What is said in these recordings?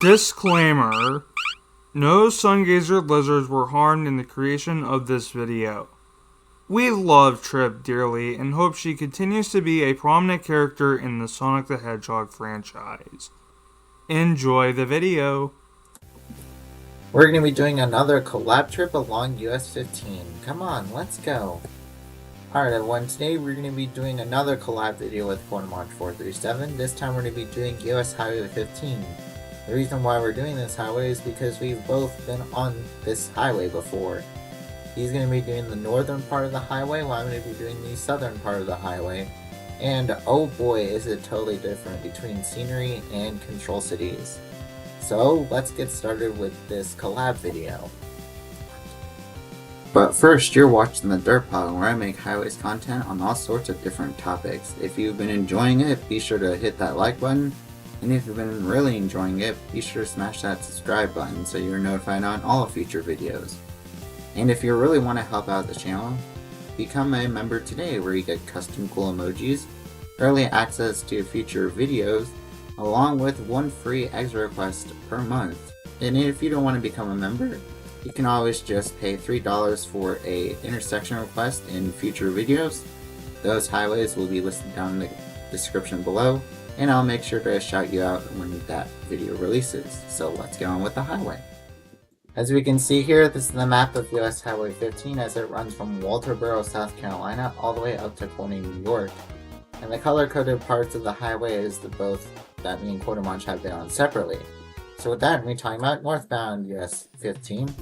Disclaimer: no sun-gazer lizards were harmed in the creation of this video. We love Trip dearly and hope she continues to be a prominent character in the Sonic the Hedgehog franchise. Enjoy the video. We're going to be doing another collab trip along US 15. Come on, let's go. Alright everyone, today we're going to be doing another collab video with Quartermarch 437. This time we're going to be doing US Highway 15. The reason why we're doing this highway is because we've both been on this highway before. He's going to be doing the northern part of the highway while I'm going to be doing the southern part of the highway. And oh boy, is it totally different between scenery and control cities. So let's get started with this collab video. But first, you're watching TheDerpHog, where I make highways content on all sorts of different topics. If you've been enjoying it, be sure to hit that like button. And if you've been really enjoying it, be sure to smash that subscribe button so you're notified on all future videos. And if you really want to help out the channel, become a member today where you get custom cool emojis, early access to future videos, along with one free extra request per month. And if you don't want to become a member, you can always just pay $3 for a intersection request in future videos. Those highways will be listed down in the description below, and I'll make sure to shout you out when that video releases. So let's get on with the highway. As we can see here, this is the map of US Highway 15 as it runs from Walterboro, South Carolina all the way up to Corning, New York. And the color-coded parts of the highway is the both that me and Quartermarch have been on separately. So with that, we're talking about northbound US 15.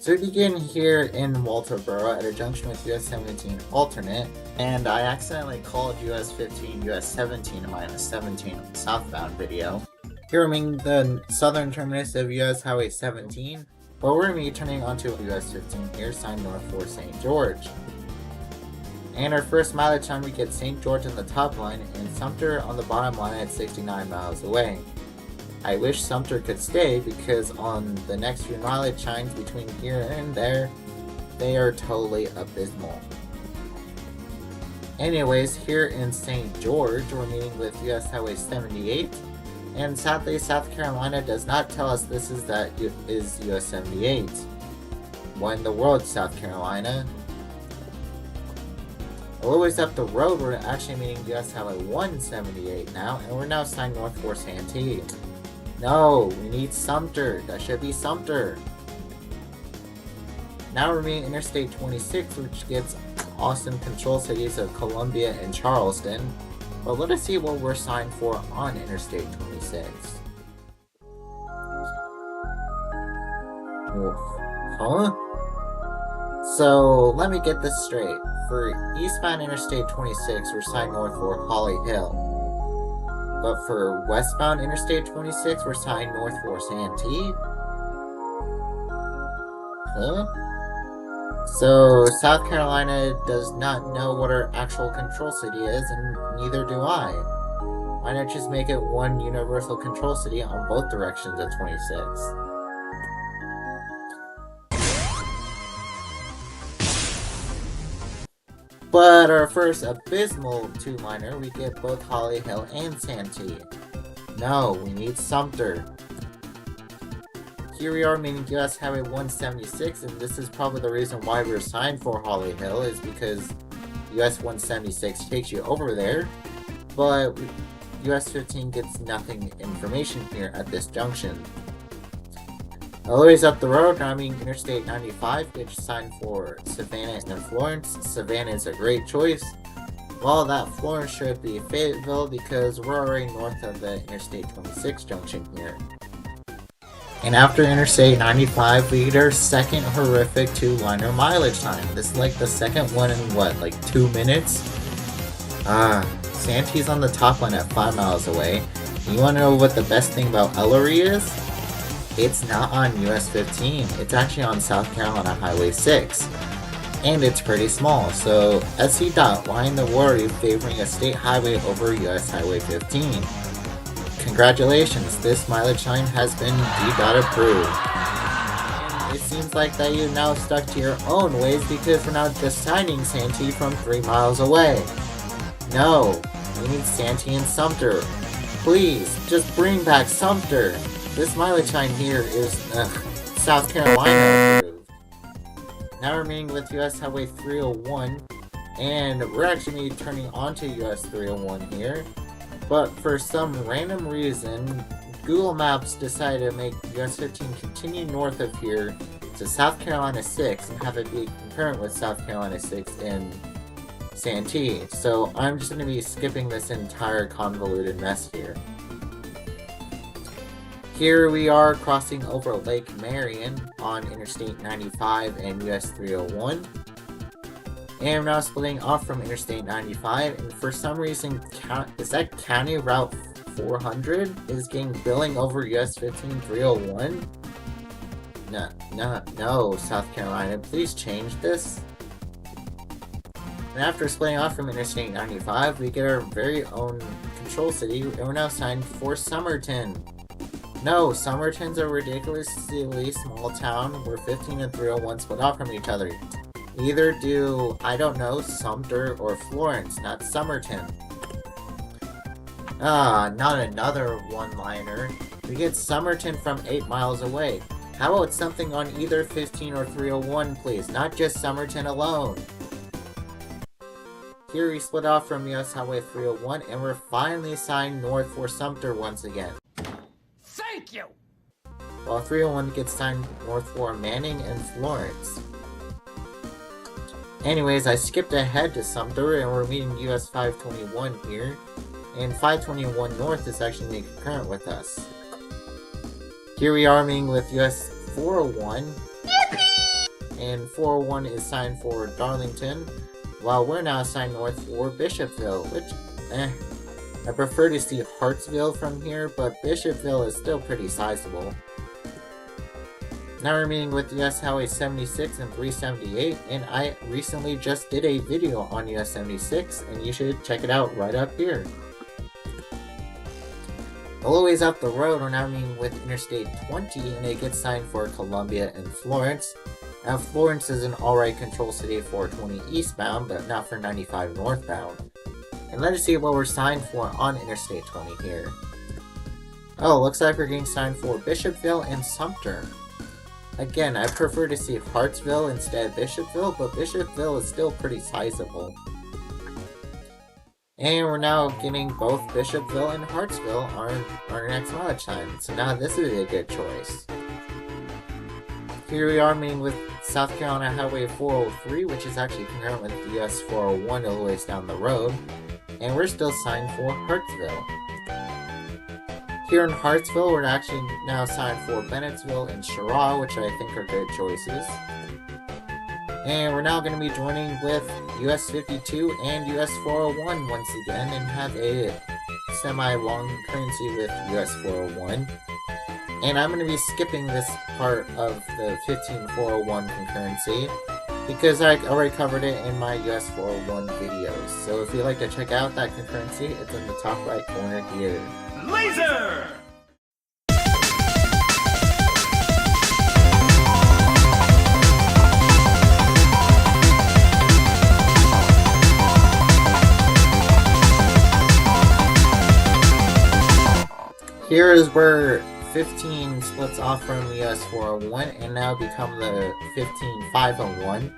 So we begin here in Walterboro at a junction with US 17 alternate, and I accidentally called US 15 US 17 in my 17 southbound video. Here we mean the southern terminus of US Highway 17, but we're going to be turning onto US 15 here, signed north for St. George. And our first mileage time, we get St. George on the top line and Sumter on the bottom line at 69 miles away. I wish Sumter could stay because on the next few mileage times between here and there, they are totally abysmal. Anyways, here in St. George, we're meeting with US Highway 78, and sadly South Carolina does not tell us this is US 78. What in the world, South Carolina? A little ways up the road, we're actually meeting US Highway 178 now, and we're now signed north for Santee. No, we need Sumter. That should be Sumter. Now we're meeting Interstate 26, which gets awesome control cities of Columbia and Charleston. But let us see what we're signed for on Interstate 26. Huh? So let me get this straight. For eastbound Interstate 26, we're signed north for Holly Hill. But for westbound Interstate 26, we're signed north for Santee? Huh? So South Carolina does not know what our actual control city is, and neither do I. Why not just make it one universal control city on both directions of 26? But our first abysmal two-liner, we get both Holly Hill and Santee. No, we need Sumter. Here we are meeting US Highway 176, and this is probably the reason why we're signed for Holly Hill, is because US 176 takes you over there, but US 15 gets nothing information here at this junction. All the ways up the road, now I mean Interstate 95, which is signed for Savannah and Florence. Savannah is a great choice. Well, that Florence should be Fayetteville because we're already north of the Interstate 26 junction here. And after Interstate 95, we get our second horrific two-liner mileage time. This is like the second one in what, like 2 minutes? Santee's on the top line at 5 miles away. You wanna know what the best thing about Ellery is? It's not on US 15, it's actually on South Carolina Highway 6. And it's pretty small, so SC Dot, why in the world are you favoring a state highway over US Highway 15? Congratulations, this mileage time has been D-Dot approved. And it seems like that you've now stuck to your own ways because we're now just signing Santee from 3 miles away. No, we need Santee and Sumter. Please, just bring back Sumter. this mileage sign here is South Carolina approved. Now we're meeting with US Highway 301, and we're actually going to be turning onto US 301 here. But for some random reason, Google Maps decided to make US 15 continue north of here to South Carolina 6 and have it be concurrent with South Carolina 6 in Santee. So I'm just going to be skipping this entire convoluted mess here. Here we are crossing over Lake Marion on Interstate 95 and US 301. And we're now splitting off from Interstate 95, and for some reason, is that County Route 400 is getting billing over US 15 301? No, South Carolina, please change this. And after splitting off from Interstate 95, we get our very own control city, and we're now signed for Summerton. No, Summerton's a ridiculously small town where 15 and 301 split off from each other. Either do, I don't know, Sumter or Florence, not Summerton. Not another one-liner. We get Summerton from 8 miles away. How about something on either 15 or 301, please? Not just Summerton alone. Here we split off from US Highway 301, and we're finally signed north for Sumter once again. Thank you! While 301 gets signed north for Manning and Florence. Anyways, I skipped ahead to Sumter, and we're meeting US 521 here. And 521 North is actually being concurrent with us. Here we are meeting with US 401. Yippee! And 401 is signed for Darlington, while we're now signed north for Bishopville, which, I prefer to see Hartsville from here, but Bishopville is still pretty sizable. Now we're meeting with US Highway 76 and 378, and I recently just did a video on US 76, and you should check it out right up here. A little ways up the road, we're now meeting with Interstate 20, and it gets signed for Columbia and Florence. Now Florence is an alright control city for 20 eastbound, but not for 95 northbound. And let's see what we're signed for on Interstate 20 here. Oh, looks like we're getting signed for Bishopville and Sumter. Again, I prefer to see Hartsville instead of Bishopville, but Bishopville is still pretty sizable. And we're now getting both Bishopville and Hartsville on our next mileage sign, so now this is a good choice. Here we are meeting with South Carolina Highway 403, which is actually concurrent with the US 401 a little ways down the road, and we're still signed for Hartsville. Here in Hartsville, we're actually now signed for Bennettsville and Cheraw, which I think are good choices. And we're now going to be joining with US 52 and US 401 once again, and have a semi-long concurrency with US 401. And I'm going to be skipping this part of the 15-401 concurrency, because I already covered it in my US 401 videos. So if you'd like to check out that concurrency, it's in the top right corner here. Laser! Here is where 15 splits off from the US 401 and now become the 15-501.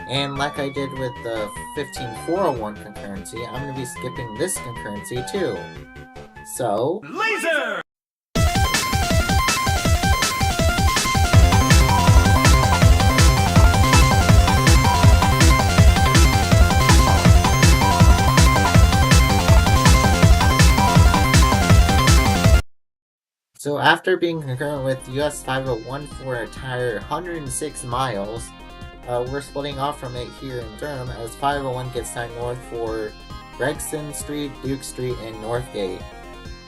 And like I did with the 15-401 concurrency, I'm going to be skipping this concurrency too. So, Laser! So after being concurrent with US 501 for an entire 106 miles, we're splitting off from it here in Durham as 501 gets signed north for Gregson Street, Duke Street, and Northgate.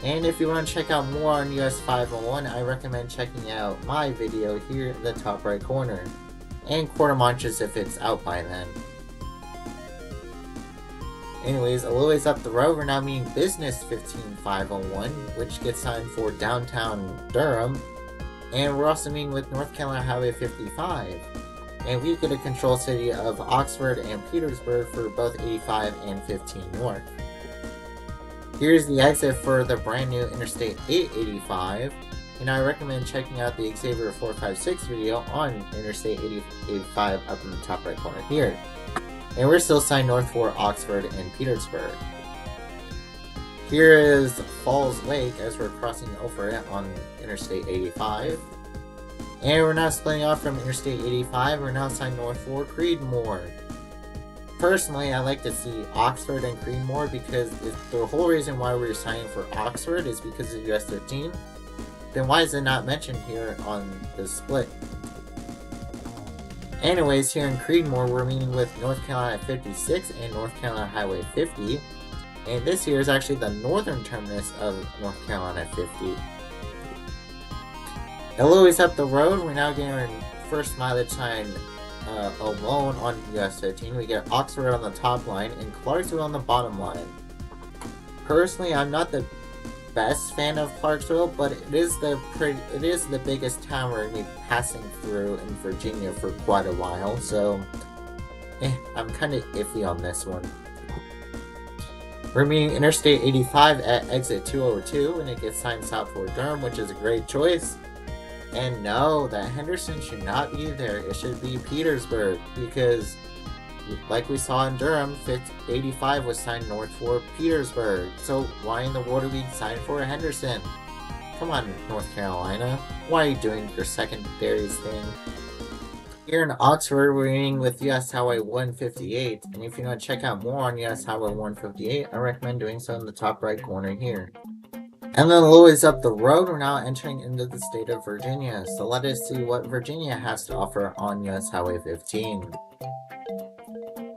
And if you want to check out more on US 501, I recommend checking out my video here in the top right corner, and Quarter Manches if it's out by then. Anyways, a little ways up the road, we're now meeting Business 15-501, which gets signed for downtown Durham, and we're also meeting with North Carolina Highway 55, and we get a control city of Oxford and Petersburg for both 85 and 15 North. Here's the exit for the brand new Interstate 885, And I recommend checking out the Xavier 456 video on Interstate 85 up in the top right corner here. And we're still signed north for Oxford and Petersburg. Here is Falls Lake as we're crossing over it on Interstate 85. And we're now splitting off from Interstate 85. We're now signed north for Creedmoor. Personally, I like to see Oxford and Creedmoor because the whole reason why we're signing for Oxford is because of US 13. Then why is it not mentioned here on the split? Anyways, here in Creedmoor, we're meeting with North Carolina 56 and North Carolina Highway 50. And this here is actually the northern terminus of North Carolina 50. A little ways up the road, we're now getting our first mileage sign alone on US 13. We get Oxford on the top line and Clarksville on the bottom line. Personally, I'm not the best fan of Clarksville, but it is the biggest town we're going to be passing through in Virginia for quite a while, so I'm kind of iffy on this one. We're meeting Interstate 85 at exit 202, and it gets signed south for Durham, which is a great choice. And no, that Henderson should not be there. It should be Petersburg, because like we saw in Durham, 85 was signed north for Petersburg. So why in the world are we signed for Henderson? Come on, North Carolina. Why are you doing your secondaries thing? Here in Oxford, we're meeting with US Highway 158, and if you want to check out more on US Highway 158, I recommend doing so in the top right corner here. And then a little ways up the road, we're now entering into the state of Virginia, so let us see what Virginia has to offer on US Highway 15.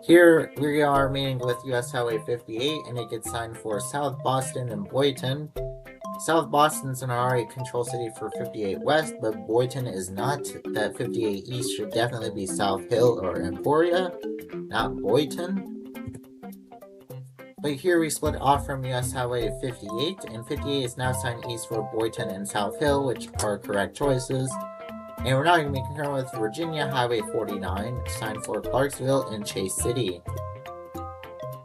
Here we are meeting with US Highway 58, and it gets signed for South Boston and Boynton. South Boston's an RA control city for 58 West, but Boynton is not. That 58 East should definitely be South Hill or Emporia, not Boynton. But here we split off from US Highway 58, and 58 is now signed east for Boynton and South Hill, which are correct choices. And we're now going to be concurrent with Virginia Highway 49, signed for Clarksville and Chase City.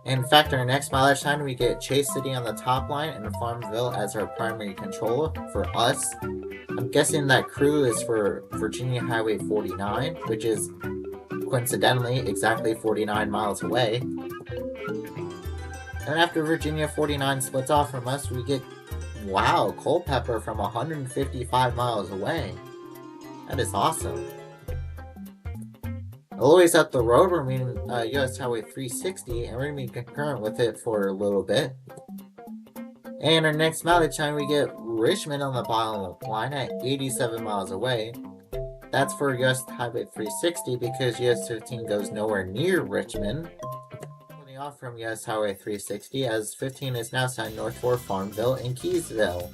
In fact, our next mileage sign, we get Chase City on the top line and Farmville as our primary control for us. I'm guessing that crew is for Virginia Highway 49, which is coincidentally exactly 49 miles away. And after Virginia 49 splits off from us, we get, wow, Culpeper from 155 miles away. That is awesome. Always up the road, we're meeting US Highway 360, and we're going to be concurrent with it for a little bit. And our next mileage time, we get Richmond on the bottom line at 87 miles away. That's for US Highway 360 because US 15 goes nowhere near Richmond. Splitting off from US Highway 360 as 15 is now signed north for Farmville and Keysville.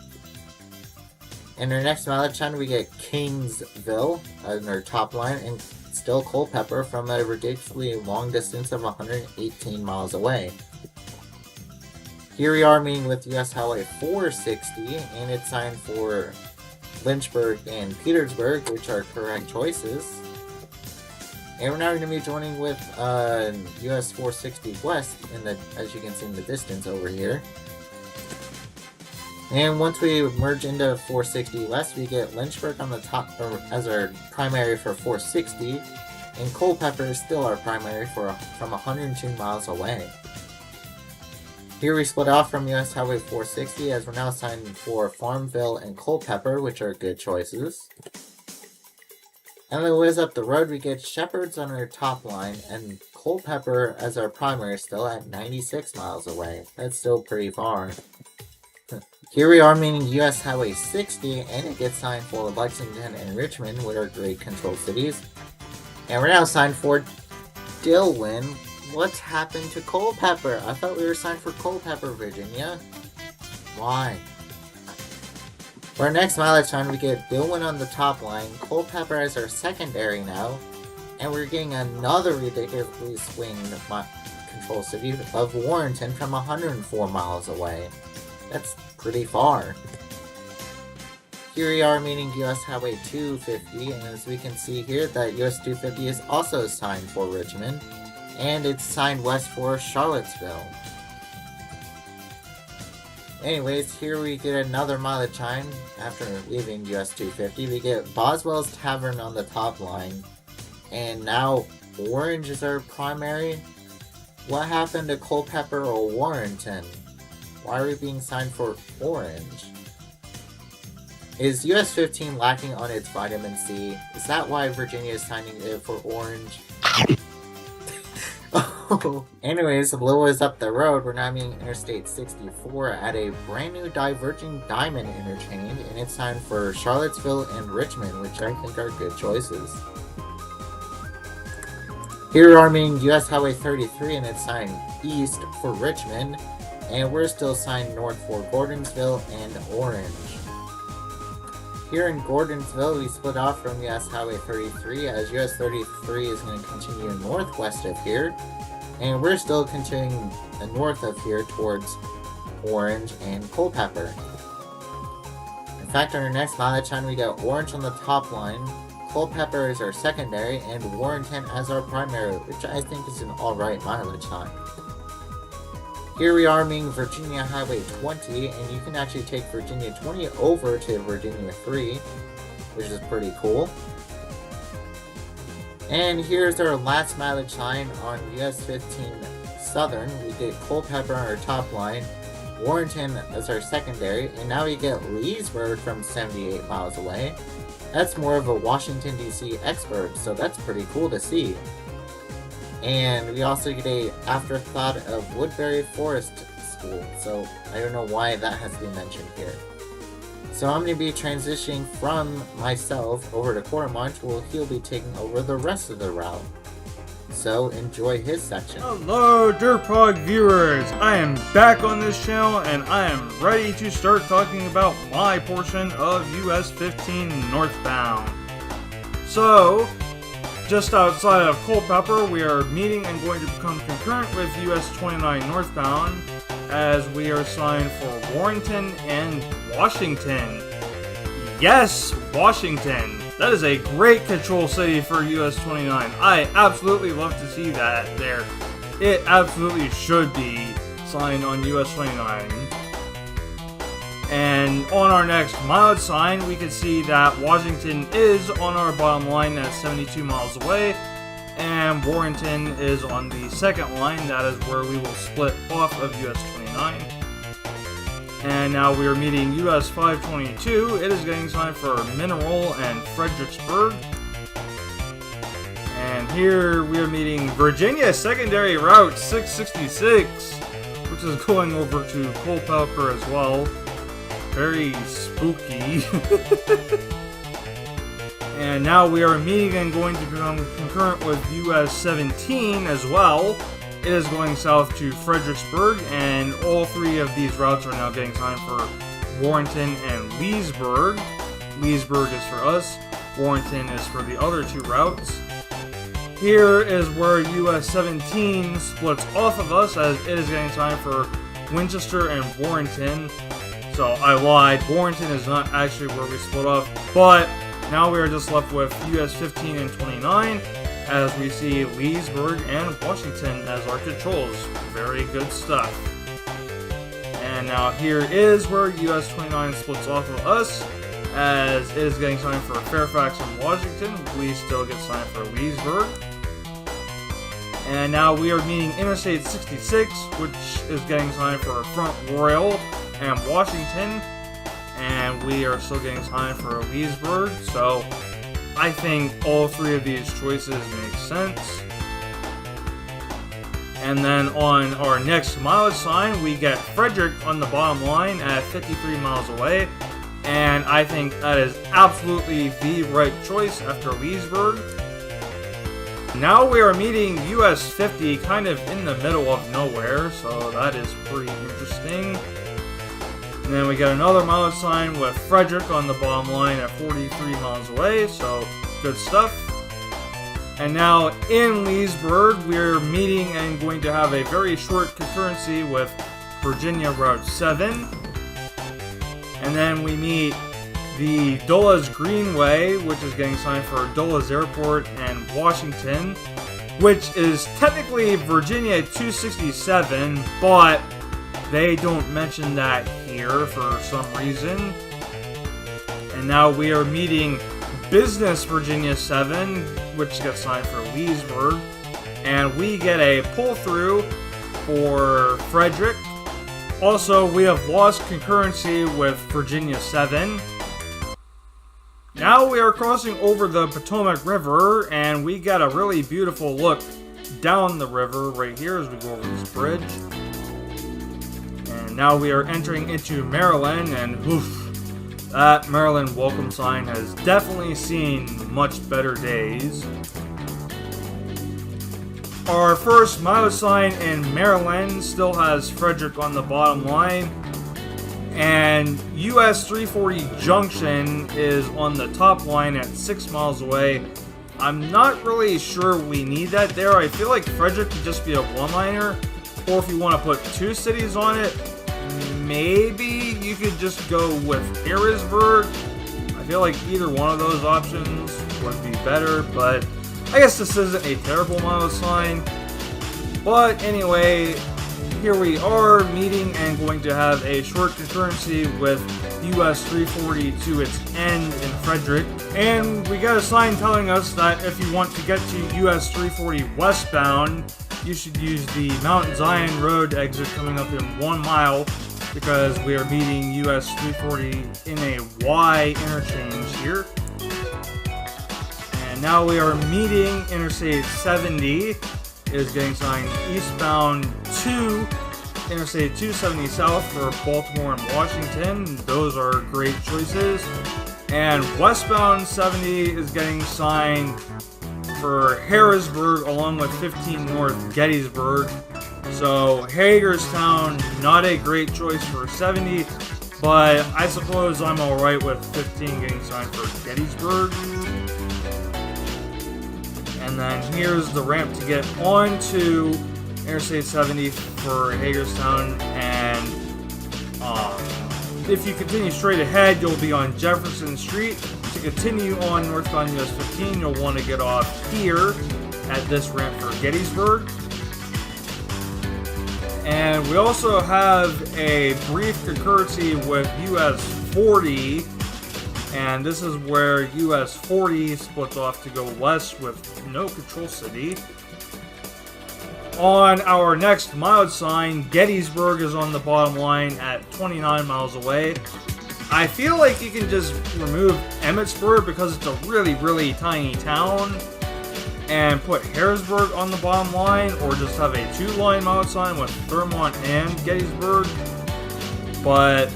In our next mileage time, we get Kingsville on our top line and still Culpeper from a ridiculously long distance of 118 miles away. Here we are meeting with US Highway 460, and it's signed for Lynchburg and Petersburg, which are correct choices. And we're now going to be joining with US 460 West, as you can see in the distance over here. And once we merge into 460 West, we get Lynchburg on the top as our primary for 460, and Culpeper is still our primary from 102 miles away. Here we split off from US Highway 460 as we're now signed for Farmville and Culpeper, which are good choices. And then ways up the road, we get Shepherd's on our top line, and Culpeper as our primary still at 96 miles away. That's still pretty far. Here we are meeting US Highway 60, and it gets signed for Lexington and Richmond, which are great control cities. And we're now signed for Dillwyn. What's happened to Culpeper? I thought we were signed for Culpeper, Virginia. Why? For our next mileage sign, we get Dillwyn on the top line, Culpeper as our secondary now, and we're getting another ridiculously swinged control city of Warrenton from 104 miles away. That's pretty far. Here we are meeting US Highway 250, and as we can see here, that US 250 is also signed for Richmond, and it's signed west for Charlottesville. Anyways, here we get another mileage sign after leaving US 250. We get Boswell's Tavern on the top line. And now Orange is our primary. What happened to Culpeper or Warrenton? Why are we being signed for Orange? Is US 15 lacking on its vitamin C? Is that why Virginia is signing it for Orange? Oh. Anyways, a little ways up the road, we're now meeting Interstate 64 at a brand new diverging diamond interchange, and it's signed for Charlottesville and Richmond, which I think are good choices. Here are meeting US Highway 33, and it's signed east for Richmond, and we're still signed north for Gordonsville and Orange. Here in Gordonsville, we split off from US Highway 33, as US 33 is going to continue northwest of here, and we're still continuing north of here towards Orange and Culpeper. In fact, on our next mileage sign, we got Orange on the top line, Culpeper is our secondary, and Warrenton as our primary, which I think is an alright mileage sign. Here we are meeting Virginia Highway 20, and you can actually take Virginia 20 over to Virginia 3, which is pretty cool. And here's our last mileage sign on US 15 Southern. We get Culpeper on our top line, Warrenton as our secondary, and now we get Leesburg from 78 miles away. That's more of a Washington DC expert, so that's pretty cool to see. And we also get a afterthought of Woodbury Forest School, so I don't know why that has been mentioned here. So I'm going to be transitioning from myself over to Coromont, where he'll be taking over the rest of the route. So enjoy his section. Hello, DerpHog viewers! I am back on this channel, and I am ready to start talking about my portion of US 15 northbound. So, just outside of Culpeper, we are meeting and going to become concurrent with US 29 northbound, as we are signed for Warrenton and Washington. Yes, Washington! That is a great control city for US 29. I absolutely love to see that there. It absolutely should be signed on US 29. And on our next mileage sign, we can see that Washington is on our bottom line at 72 miles away, and Warrenton is on the second line. That is where we will split off of US 29. And now we are meeting US 522. It is getting signed for Mineral and Fredericksburg. And here we are meeting Virginia Secondary Route 666, which is going over to Culpeper as well. Very spooky. And now we are meeting and going to become concurrent with US 17 as well. It is going south to Fredericksburg, and all three of these routes are now getting signed for Warrenton and Leesburg. Leesburg is for us, Warrenton is for the other two routes. Here is where US 17 splits off of us, as it is getting signed for Winchester and Warrenton. So I lied, Warrenton is not actually where we split off, but now we are just left with US 15 and 29, as we see Leesburg and Washington as our controls. Very good stuff. And now here is where US 29 splits off of us, as it is getting signed for Fairfax and Washington. We still get signed for Leesburg. And now we are meeting Interstate 66, which is getting signed for Front Royal and Washington. And we are still getting signed for Leesburg. So I think all three of these choices make sense. And then on our next mileage sign, we get Frederick on the bottom line at 53 miles away. And I think that is absolutely the right choice after Leesburg. Now we are meeting US 50 kind of in the middle of nowhere, so that is pretty interesting. And then we get another mileage sign with Frederick on the bottom line at 43 miles away, so good stuff. And now in Leesburg, we're meeting and going to have a very short concurrency with Virginia Route 7. And then we meet the Dulles Greenway, which is getting signed for Dulles Airport and Washington, which is technically Virginia 267, but they don't mention that here for some reason. And now we are meeting Business Virginia 7, which gets signed for Leesburg. And we get a pull-through for Frederick. Also, we have lost concurrency with Virginia 7. Now we are crossing over the Potomac River, and we get a really beautiful look down the river right here as we go over this bridge. And now we are entering into Maryland, and oof, that Maryland welcome sign has definitely seen much better days. Our first mile sign in Maryland still has Frederick on the bottom line. And US 340 Junction is on the top line at 6 miles away. I'm not really sure we need that there. I feel like Frederick could just be a one-liner. Or if you want to put 2 cities on it, maybe you could just go with Harrisburg. I feel like either one of those options would be better, but I guess this isn't a terrible mile sign. But anyway, here we are meeting and going to have a short concurrency with US 340 to its end in Frederick. And we got a sign telling us that if you want to get to US 340 westbound, you should use the Mount Zion Road exit coming up in 1 mile, because we are meeting US 340 in a Y interchange here. And now we are meeting Interstate 70. It is getting signed eastbound to Interstate 270 south for Baltimore and Washington. Those are great choices. And westbound 70 is getting signed for Harrisburg along with 15 North Gettysburg. So Hagerstown, not a great choice for 70, but I suppose I'm alright with 15 getting signed for Gettysburg. And then here's the ramp to get onto Interstate 70 for Hagerstown. And if you continue straight ahead, you'll be on Jefferson Street. To continue on northbound US 15, you'll want to get off here at this ramp for Gettysburg. And we also have a brief concurrency with US 40. And this is where US 40 splits off to go west with no control city. On our next mileage sign, Gettysburg is on the bottom line at 29 miles away. I feel like you can just remove Emmitsburg because it's a really, really tiny town, and put Harrisburg on the bottom line, or just have a 2-line mileage sign with Thurmont and Gettysburg. But,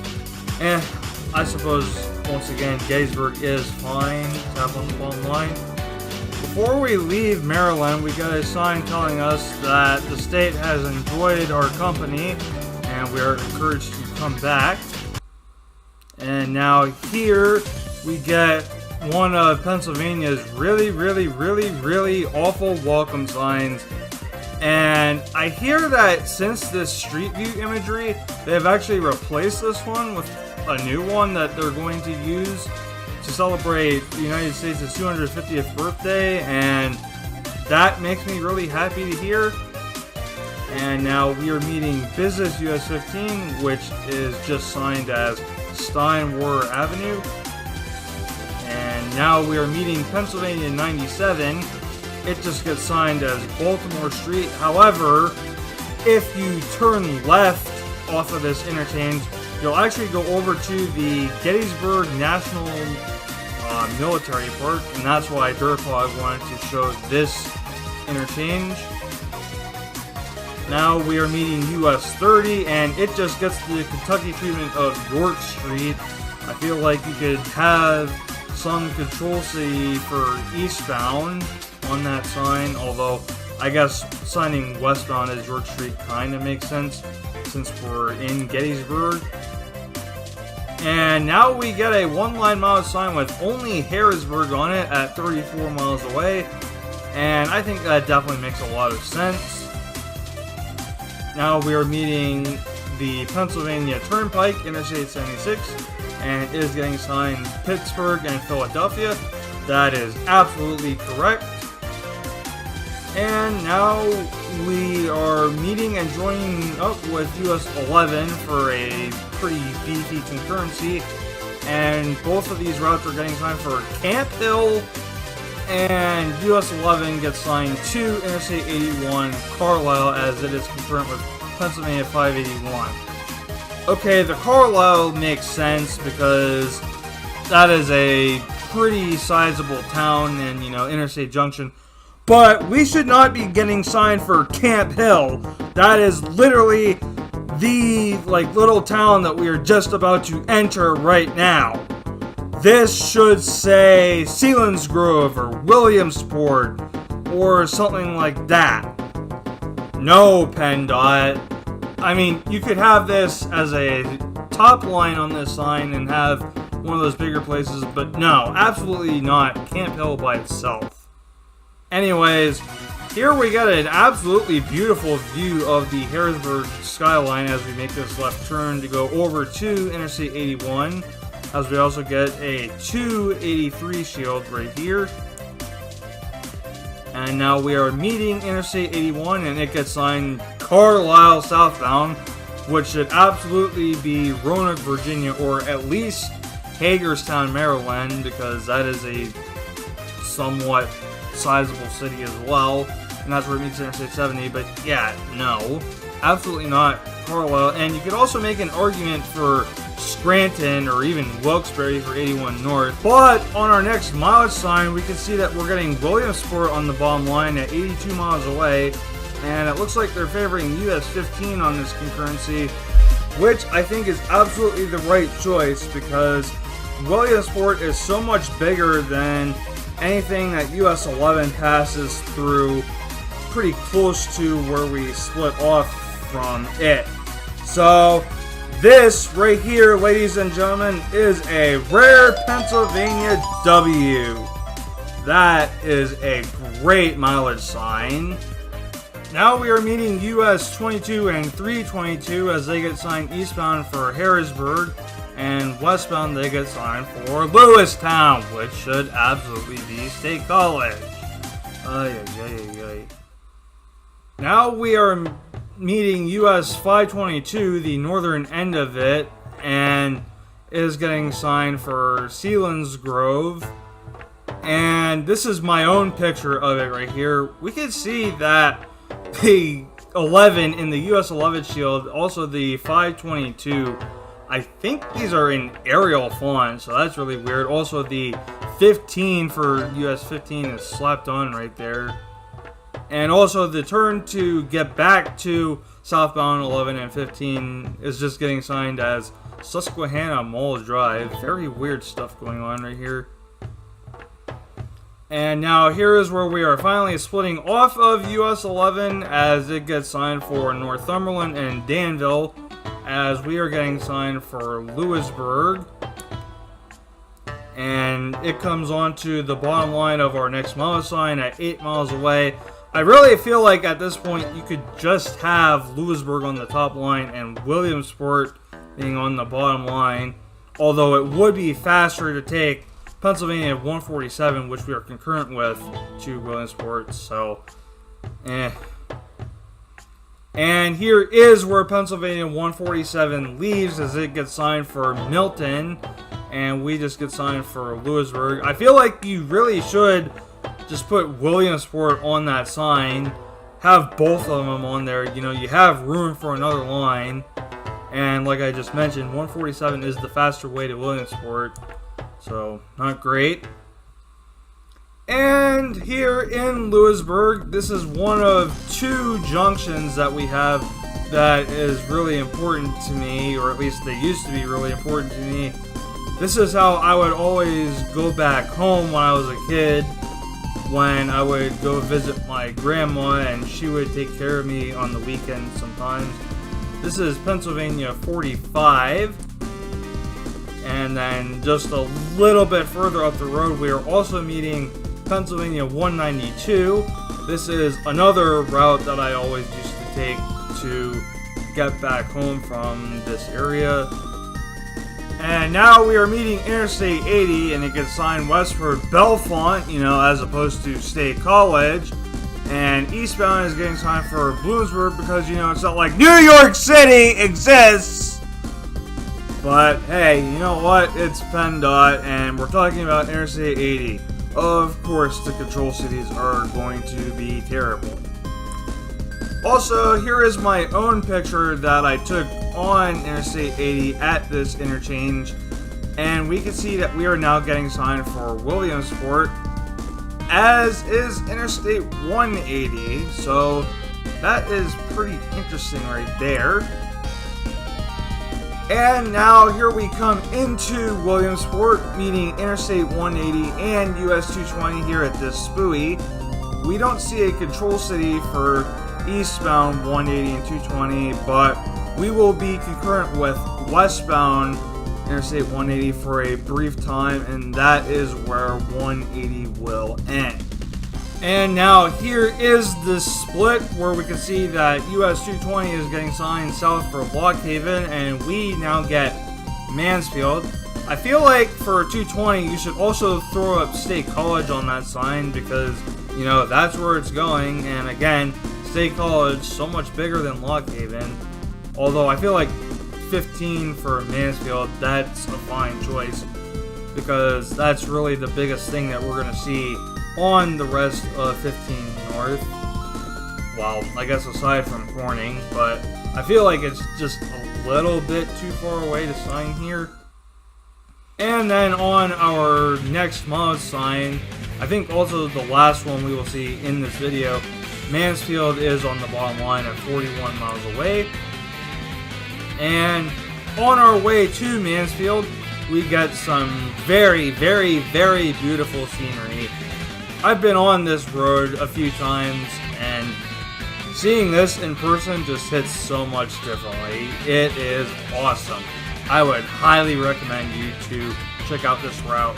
I suppose, once again, Gettysburg is fine to have on the bottom line. Before we leave Maryland, we got a sign telling us that the state has enjoyed our company, and we are encouraged to come back. And now here we get one of Pennsylvania's really, really, really, really awful welcome signs. And I hear that since this Street View imagery, they've actually replaced this one with a new one that they're going to use to celebrate the United States' 250th birthday, and that makes me really happy to hear. And now we are meeting Business US 15, which is just signed as Steinwar Avenue. And now we are meeting Pennsylvania 97. It just gets signed as Baltimore Street. However, if you turn left off of this interchange, you'll actually go over to the Gettysburg National Military Park, and that's why TheDerpHog wanted to show this interchange. Now we are meeting US 30, and it just gets the Kentucky treatment of York Street. I feel like you could have some control city for eastbound on that sign, although I guess signing westbound as York Street kind of makes sense since we're in Gettysburg. And now we get a 1-line mileage sign with only Harrisburg on it at 34 miles away, and I think that definitely makes a lot of sense. Now we are meeting the Pennsylvania Turnpike, Interstate 76, and it is getting signed Pittsburgh and Philadelphia. That is absolutely correct. And now we are meeting and joining up with US 11 for a pretty beefy concurrency, and both of these routes are getting signed for Camp Hill, and US 11 gets signed to Interstate 81 Carlisle as it is concurrent with Pennsylvania 581. Okay, the Carlisle makes sense because that is a pretty sizable town and, Interstate Junction. But we should not be getting signed for Camp Hill. That is literally the, little town that we are just about to enter right now. This should say Selinsgrove or Williamsport or something like that. No, PennDOT. I mean, you could have this as a top line on this sign and have one of those bigger places, but no, absolutely not Camp Hill by itself. Anyways, here we got an absolutely beautiful view of the Harrisburg skyline as we make this left turn to go over to Interstate 81, as we also get a 283 shield right here. And now we are meeting Interstate 81 and it gets signed Carlisle southbound, which should absolutely be Roanoke, Virginia, or at least Hagerstown, Maryland, because that is a somewhat sizable city as well, and that's where it meets Interstate 70. But yeah, no, absolutely not Carlisle. And you could also make an argument for Scranton or even Wilkes-Barre for 81 North. But on our next mileage sign, we can see that we're getting Williamsport on the bottom line at 82 miles away, and it looks like they're favoring US 15 on this concurrency, which I think is absolutely the right choice because Williamsport is so much bigger than anything that US 11 passes through, pretty close to where we split off from it. So this right here, ladies and gentlemen, is a rare Pennsylvania W. That is a great mileage sign. Now we are meeting US 22 and 322 as they get signed eastbound for Harrisburg, and westbound they get signed for Lewistown, which should absolutely be State College. Now we are meeting US 522, the northern end of it, and is getting signed for Selinsgrove. And this is my own picture of it right here. We can see that the 11 in the US 11 shield, also the 522, I think these are in Arial font, so that's really weird. Also, the 15 for US 15 is slapped on right there. And also, the turn to get back to southbound 11 and 15 is just getting signed as Susquehanna Mall Drive. Very weird stuff going on right here. And now here is where we are finally splitting off of US 11 as it gets signed for Northumberland and Danville, as we are getting signed for Lewisburg. And it comes on to the bottom line of our next mile sign at 8 miles away. I really feel like at this point you could just have Lewisburg on the top line and Williamsport being on the bottom line, although it would be faster to take Pennsylvania 147, which we are concurrent with, to Williamsport, so And here is where Pennsylvania 147 leaves as it gets signed for Milton, and we just get signed for Lewisburg. I feel like you really should just put Williamsport on that sign, have both of them on there. You have room for another line, and like I just mentioned, 147 is the faster way to Williamsport, so not great. And here in Lewisburg, this is one of two junctions that we have that is really important to me, or at least they used to be really important to me. This is how I would always go back home when I was a kid, when I would go visit my grandma and she would take care of me on the weekends sometimes. This is Pennsylvania 45. And then just a little bit further up the road, we are also meeting Pennsylvania 192. This is another route that I always used to take to get back home from this area. And now we are meeting Interstate 80, and it gets signed west for Bellefonte, as opposed to State College. And eastbound is getting signed for Bloomsburg because, you know, it's not like New York City exists. But hey, you know what? It's PennDOT, and we're talking about Interstate 80. Of course, the control cities are going to be terrible. Also, here is my own picture that I took on Interstate 80 at this interchange. And we can see that we are now getting signed for Williamsport, as is Interstate 180. So that is pretty interesting right there. And now here we come into Williamsport, meeting Interstate 180 and US 220 here at this spooey. We don't see a control city for eastbound 180 and 220, but we will be concurrent with westbound Interstate 180 for a brief time, and that is where 180 will end. And now here is the split where we can see that US 220 is getting signed south for Blockhaven, and we now get Mansfield. I feel like for 220 you should also throw up State College on that sign because, you know, that's where it's going. And again, State College so much bigger than Lockhaven. Although I feel like 15 for Mansfield, that's a fine choice because that's really the biggest thing that we're going to see on the rest of 15 North. Well, I guess aside from Corning, but I feel like it's just a little bit too far away to sign here. And then on our next mod sign, I think also the last one we will see in this video, Mansfield is on the bottom line at 41 miles away. And on our way to Mansfield, we get some very, very, very beautiful scenery. I've been on this road a few times, and seeing this in person just hits so much differently. It is awesome. I would highly recommend you to check out this route.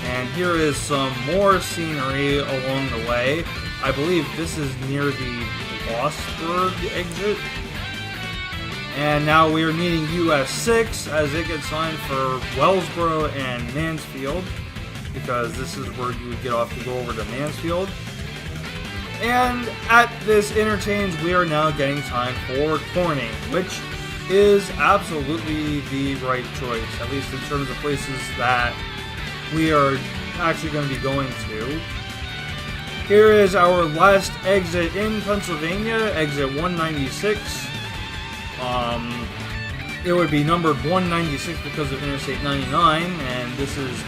And here is some more scenery along the way. I believe this is near the Blossburg exit. And now we are meeting US 6 as it gets signed for Wellsboro and Mansfield, because this is where you would get off to go over to Mansfield. And at this interchange, we are now getting signed for Corning, which is absolutely the right choice, at least in terms of places that we are actually going to be going to. Here is our last exit in Pennsylvania, exit 196. It would be numbered 196 because of Interstate 99, and this is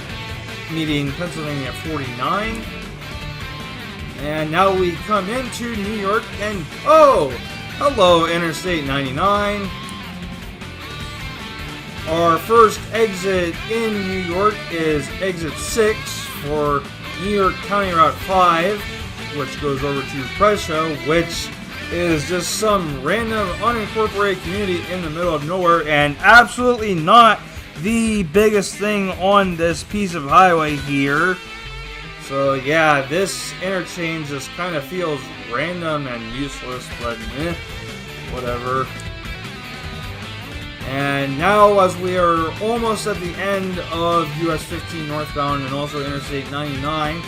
meeting Pennsylvania 49. And now we come into New York, and oh, hello Interstate 99. Our first exit in New York is exit 6 for New York County Route 5, which goes over to Presho, which is just some random unincorporated community in the middle of nowhere, and absolutely not the biggest thing on this piece of highway here. So yeah, this interchange just kind of feels random and useless, but whatever. And now, as we are almost at the end of US 15 northbound and also Interstate 99,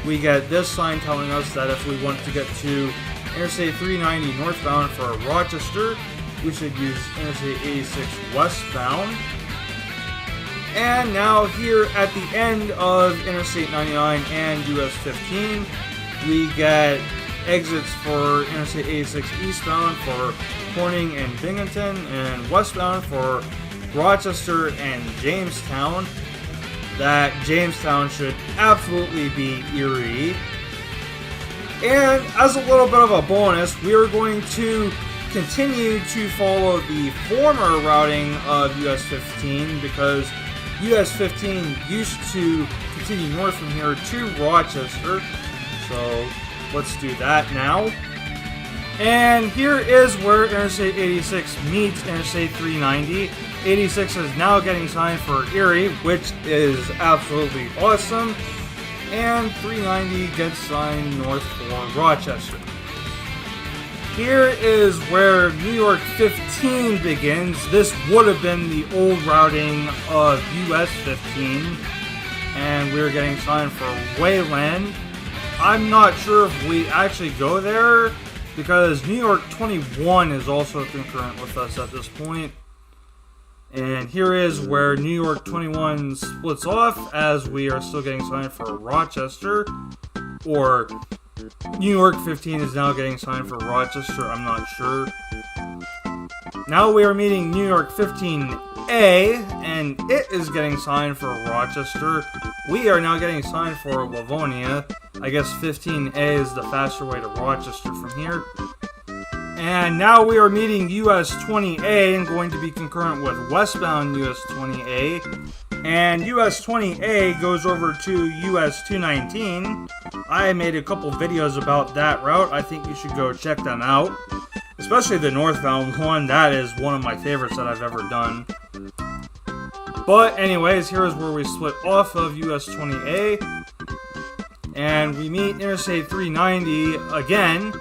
we get this sign telling us that if we want to get to Interstate 390 northbound for Rochester, we should use Interstate 86 westbound. And now here at the end of Interstate 99 and US 15, we get exits for Interstate 86 eastbound for Corning and Binghamton, and westbound for Rochester and Jamestown. That Jamestown should absolutely be Erie. And as a little bit of a bonus, we are going to continue to follow the former routing of US 15 because US 15 used to continue north from here to Rochester. So let's do that now. And here is where Interstate 86 meets Interstate 390. 86 is now getting signed for Erie, which is absolutely awesome. And 390 gets signed north for Rochester. Here is where New York 15 begins. This would have been the old routing of US 15. And we're getting signed for Wayland. I'm not sure if we actually go there, because New York 21 is also concurrent with us at this point. And here is where New York 21 splits off, as we are still getting signed for Rochester. Or New York 15 is now getting signed for Rochester, I'm not sure. Now we are meeting New York 15A, and it is getting signed for Rochester. We are now getting signed for Livonia. I guess 15A is the faster way to Rochester from here. And now we are meeting US 20A and going to be concurrent with westbound US 20A. And US 20A goes over to US 219. I made a couple videos about that route. I think you should go check them out. Especially the northbound one. That is one of my favorites that I've ever done. But anyways, here is where we split off of US 20A. And we meet Interstate 390 again.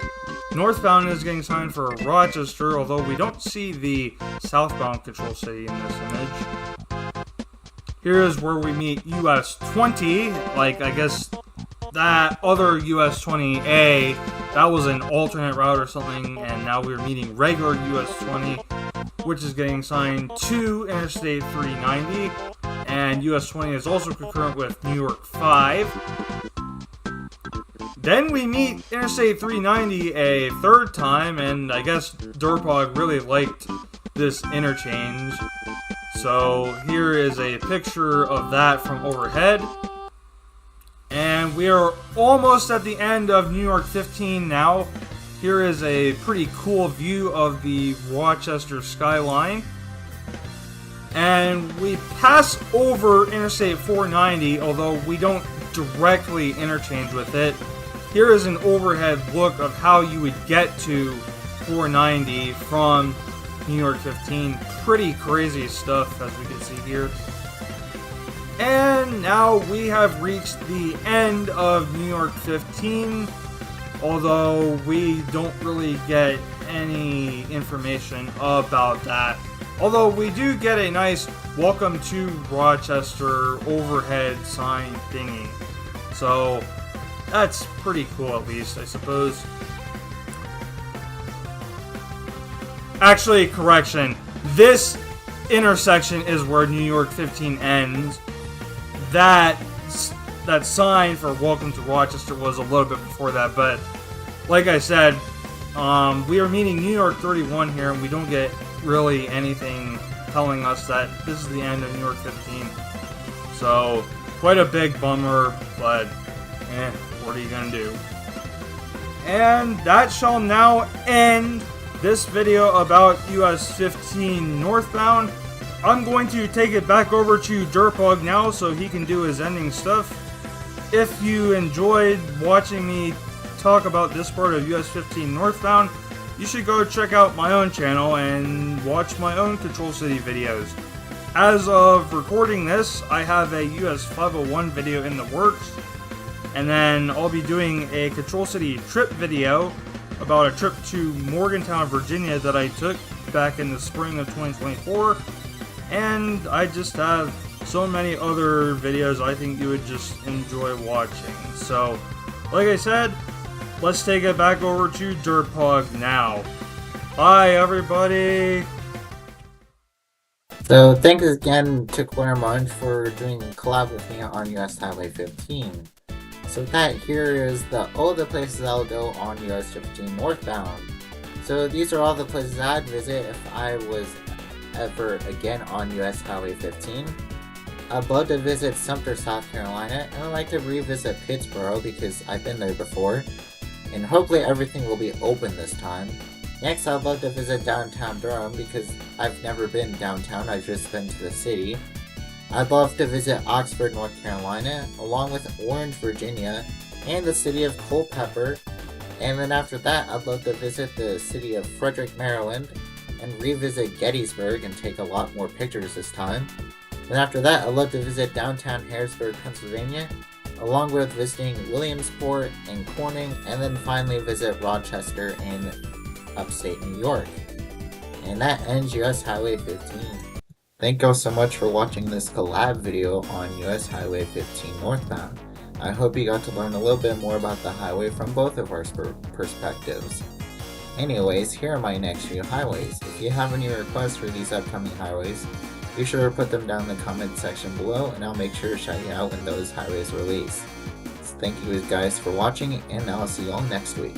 Northbound is getting signed for Rochester, although we don't see the southbound control city in this image. Here is where we meet US 20, like I guess that other US 20A, that was an alternate route or something, and now we're meeting regular US 20, which is getting signed to Interstate 390, and US 20 is also concurrent with New York 5. Then we meet Interstate 390 a third time, and I guess TheDerpHog really liked this interchange. So here is a picture of that from overhead. And we are almost at the end of New York 15 now. Here is a pretty cool view of the Rochester skyline. And we pass over Interstate 490, although we don't directly interchange with it. Here is an overhead look of how you would get to 490 from New York 15. Pretty crazy stuff, as we can see here. And now we have reached the end of New York 15, although we don't really get any information about that. Although we do get a nice welcome to Rochester overhead sign thingy. So that's pretty cool, at least, I suppose. Actually, correction. This intersection is where New York 15 ends. That sign for Welcome to Rochester was a little bit before that, but like I said, we are meeting New York 31 here, and we don't get really anything telling us that this is the end of New York 15. So, quite a big bummer, but what are you gonna do? And that shall now end this video about US 15 northbound. I'm going to take it back over to TheDerpHog now so he can do his ending stuff. If you enjoyed watching me talk about this part of US 15 northbound, you should go check out my own channel and watch my own Control City videos. As of recording this, I have a US 501 video in the works, and then I'll be doing a Control City trip video about a trip to Morgantown, Virginia that I took back in the spring of 2024, and I just have so many other videos I think you would just enjoy watching. So, like I said, let's take it back over to TheDerpHog now. Bye, everybody! So, thanks again to Claremont for doing a collab with me on US Highway 15. So that here is all the places I'll go on US 15 northbound. So these are all the places I'd visit if I was ever again on US Highway 15. I'd love to visit Sumter, South Carolina, and I'd like to revisit Pittsburgh because I've been there before. And hopefully everything will be open this time. Next, I'd love to visit downtown Durham because I've never been downtown, I've just been to the city. I'd love to visit Oxford, North Carolina, along with Orange, Virginia, and the city of Culpeper. And then after that, I'd love to visit the city of Frederick, Maryland, and revisit Gettysburg and take a lot more pictures this time. Then after that, I'd love to visit downtown Harrisburg, Pennsylvania, along with visiting Williamsport and Corning, and then finally visit Rochester in upstate New York. And that ends US Highway 15. Thank you all so much for watching this collab video on US Highway 15 northbound. I hope you got to learn a little bit more about the highway from both of our perspectives. Anyways, here are my next few highways. If you have any requests for these upcoming highways, be sure to put them down in the comment section below and I'll make sure to shout you out when those highways release. So thank you guys for watching and I'll see you all next week.